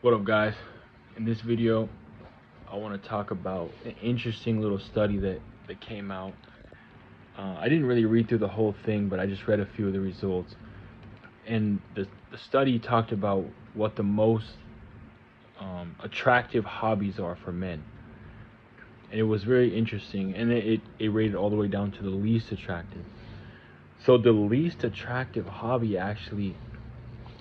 What up, guys? In this video, I want to talk about an interesting little study that came out. I didn't really read through the whole thing, but I just read a few of the results. And the study talked about what the most attractive hobbies are for men. And it was very interesting. And it rated all the way down to the least attractive. So the least attractive hobby actually,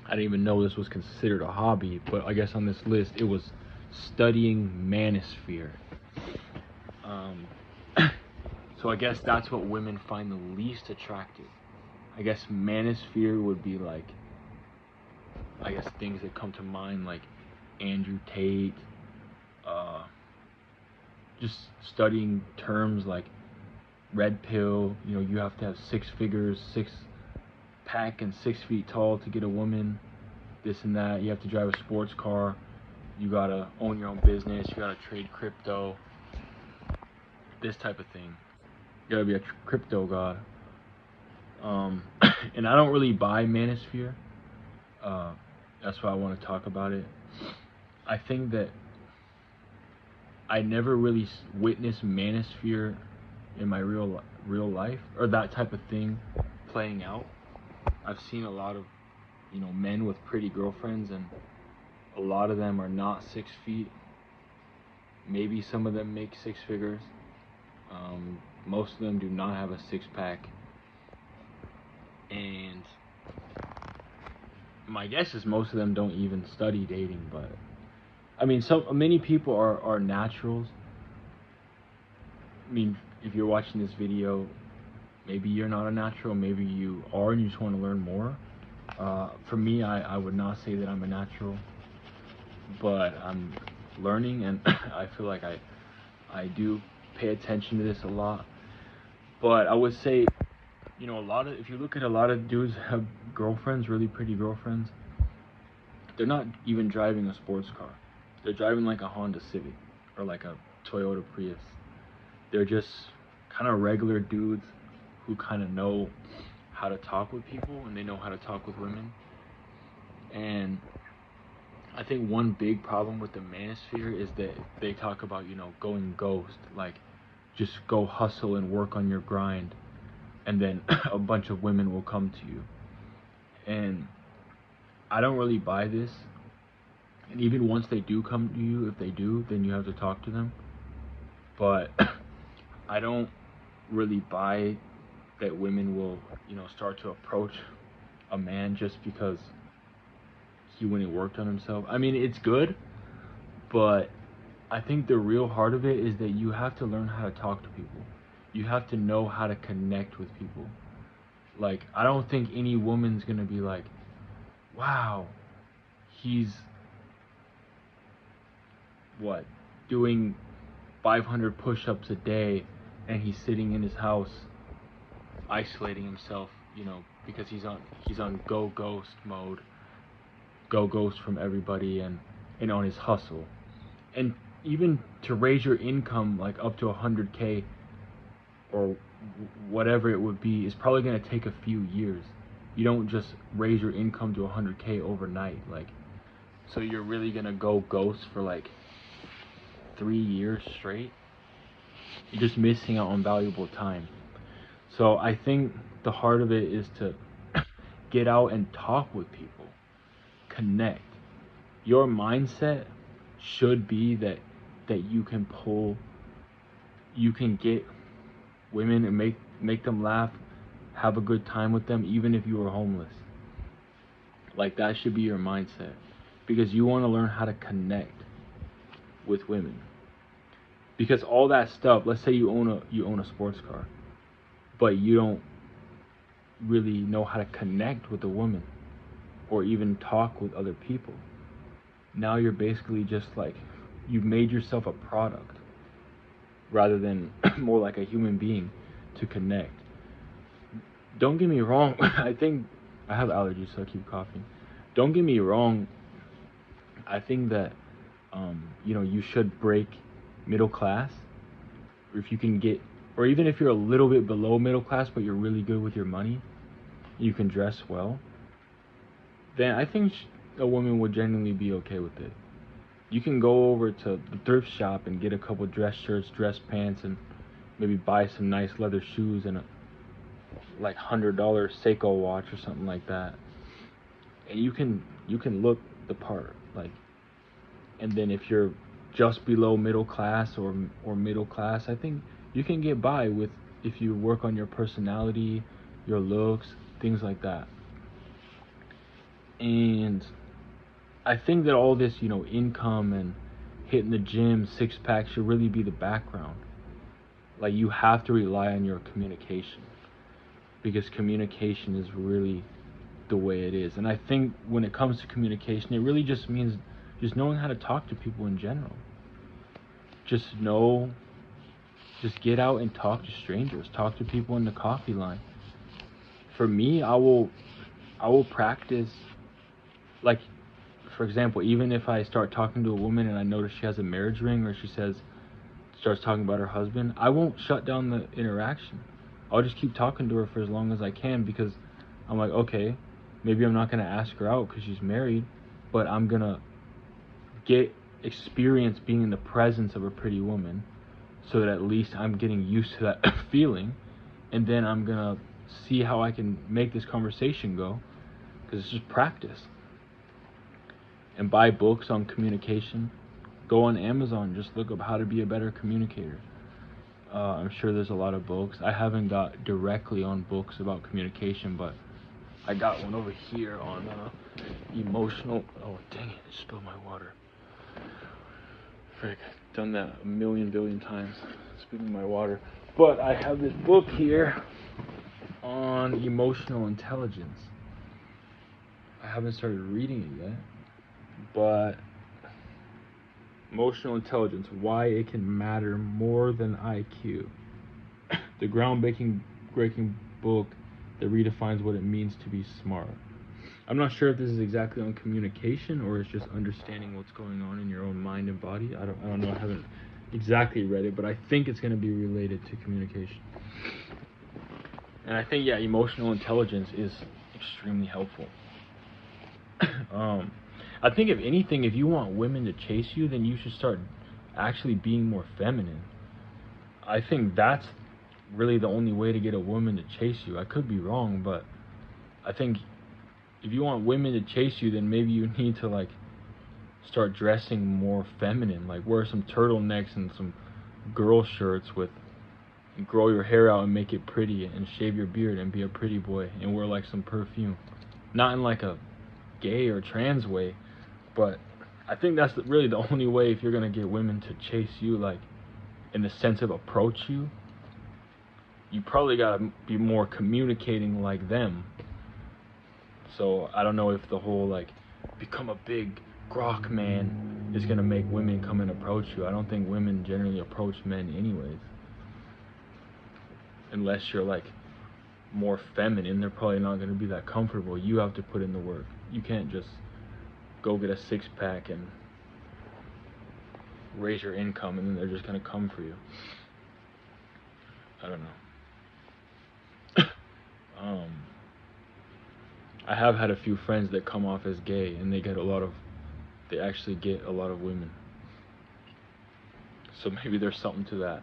I didn't even know this was considered a hobby, but I guess on this list it was studying Manosphere. Um, so I guess that's what women find the least attractive. I guess Manosphere would be like, I guess things that come to mind like Andrew Tate, uh, just studying terms like red pill. You know, you have to have six figures, six pack, and 6 feet tall to get a woman. This and that. You have to drive a sports car. You gotta own your own business. You gotta trade crypto. This type of thing. You gotta be a crypto god. And I don't really buy Manosphere. Uh, that's why I want to talk about it. I think that I never really witnessed Manosphere in my real life, or that type of thing playing out. I've seen a lot of, men with pretty girlfriends, and a lot of them are not 6 feet. Maybe some of them make six figures. Most of them do not have a six pack. And my guess is most of them don't even study dating, but I mean, so many people are naturals. I mean, if you're watching this video, maybe you're not a natural, maybe you are and you just want to learn more. For me, I would not say that I'm a natural, but I'm learning, and I feel like I do pay attention to this a lot. But I would say, if you look at a lot of dudes that have girlfriends, really pretty girlfriends, they're not even driving a sports car. They're driving like a Honda Civic or like a Toyota Prius. They're just kind of regular dudes who kind of know how to talk with people, and they know how to talk with women. And I think one big problem with the manosphere is that they talk about, going ghost, like just go hustle and work on your grind, and then a bunch of women will come to you. And I don't really buy this. And even once they do come to you, if they do, then you have to talk to them. But I don't really buy that women will, start to approach a man just because he went and worked on himself. I mean, it's good, but I think the real heart of it is that you have to learn how to talk to people. You have to know how to connect with people. Like, I don't think any woman's gonna be like, wow, he's what, doing 500 push-ups a day, and he's sitting in his house isolating himself, because he's on go ghost mode, go ghost from everybody, and on his hustle. And even to raise your income like up to 100K or whatever it would be is probably going to take a few years. You don't just raise your income to 100K overnight. Like, so you're really going to go ghost for like 3 years straight? You're just missing out on valuable time. So I think the heart of it is to get out and talk with people, connect. Your mindset should be that you can get women and make them laugh, have a good time with them, even if you are homeless. Like, that should be your mindset, because you want to learn how to connect with women. Because all that stuff, let's say you own a sports car, but you don't really know how to connect with a woman or even talk with other people. Now you're basically just like, you've made yourself a product rather than more like a human being to connect. Don't get me wrong, I think I have allergies, so I keep coughing. Don't get me wrong, I think that you should break middle class, or if you can get, or even if you're a little bit below middle class but you're really good with your money, you can dress well, then I think a woman would genuinely be okay with it. You can go over to the thrift shop and get a couple dress shirts, dress pants, and maybe buy some nice leather shoes and a like $100 Seiko watch or something like that. And you can look the part, like. And then if you're just below middle class or middle class, I think you can get by with, if you work on your personality, your looks, things like that. And I think that all this, income and hitting the gym, six pack should really be the background. Like, you have to rely on your communication, because communication is really the way it is. And I think when it comes to communication, it really just means just knowing how to talk to people in general. Just get out and talk to strangers, talk to people in the coffee line. For me, I will practice, like, for example, even if I start talking to a woman and I notice she has a marriage ring, or she starts talking about her husband, I won't shut down the interaction. I'll just keep talking to her for as long as I can, because I'm like, okay, maybe I'm not going to ask her out because she's married, but I'm going to get experience being in the presence of a pretty woman, so that at least I'm getting used to that feeling, and then I'm going to see how I can make this conversation go, because it's just practice. And buy books on communication. Go on Amazon, just look up how to be a better communicator. I'm sure there's a lot of books. I haven't got directly on books about communication, but I got one over here on emotional. Oh, dang it, I spilled my water. Frick, I've done that a million billion times, spilling my water. But I have this book here on emotional intelligence. I haven't started reading it yet, but emotional intelligence, why it can matter more than IQ. The groundbreaking book that redefines what it means to be smart. I'm not sure if this is exactly on communication, or it's just understanding what's going on in your own mind and body. I don't know. I haven't exactly read it, but I think it's going to be related to communication. And I think, emotional intelligence is extremely helpful. I think, if anything, if you want women to chase you, then you should start actually being more feminine. I think that's really the only way to get a woman to chase you. I could be wrong, but I think if you want women to chase you, then maybe you need to, like, start dressing more feminine, like wear some turtlenecks and some girl shirts and grow your hair out and make it pretty, and shave your beard and be a pretty boy, and wear like some perfume. Not in like a gay or trans way, but I think that's really the only way if you're gonna get women to chase you, like, in the sense of approach you. You probably gotta be more communicating like them. So I don't know if the whole, like, become a big grok man is gonna make women come and approach you. I don't think women generally approach men anyways, unless you're like more feminine. They're probably not gonna be that comfortable. You have to put in the work. You can't just go get a six-pack and raise your income and then they're just gonna come for you. I don't know. I have had a few friends that come off as gay, and they actually get a lot of women. So maybe there's something to that.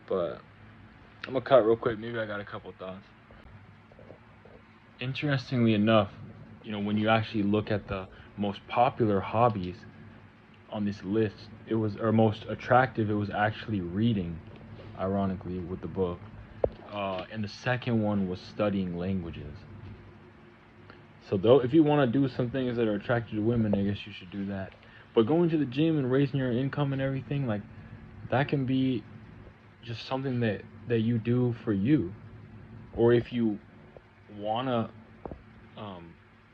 But I'm gonna cut real quick. Maybe I got a couple thoughts. Interestingly enough, when you actually look at the most popular hobbies on this list, or most attractive, it was actually reading, ironically, with the book. And the second one was studying languages. So though, if you want to do some things that are attractive to women, I guess you should do that. But going to the gym and raising your income and everything, like, that can be just something that you do for you. Or if you want to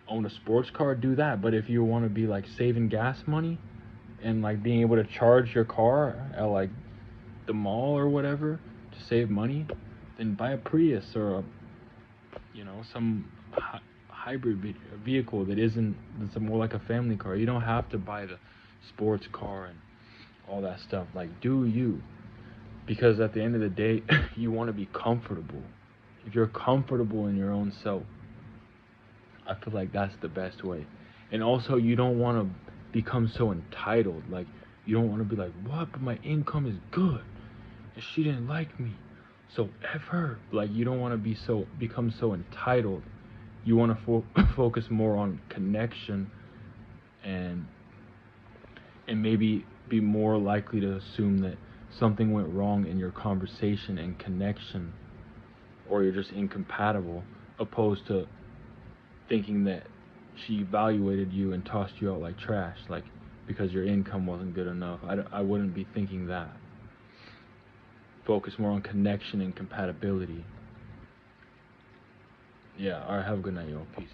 own a sports car, do that. But if you want to be, like, saving gas money and, like, being able to charge your car at, like, the mall or whatever to save money, then buy a Prius or some hybrid vehicle that's more like a family car. You don't have to buy the sports car and all that stuff. Like, do you? Because at the end of the day, you want to be comfortable. If you're comfortable in your own self, I feel like that's the best way. And also, you don't want to become so entitled. Like, you don't want to be like, what? But my income is good, and she didn't like me, so F her. Like, you don't want to become so entitled. You want to focus more on connection, and maybe be more likely to assume that something went wrong in your conversation and connection, or you're just incompatible, opposed to thinking that she evaluated you and tossed you out like trash, like because your income wasn't good enough. I wouldn't be thinking that. Focus more on connection and compatibility. Yeah, alright, have a good night, yo. Peace.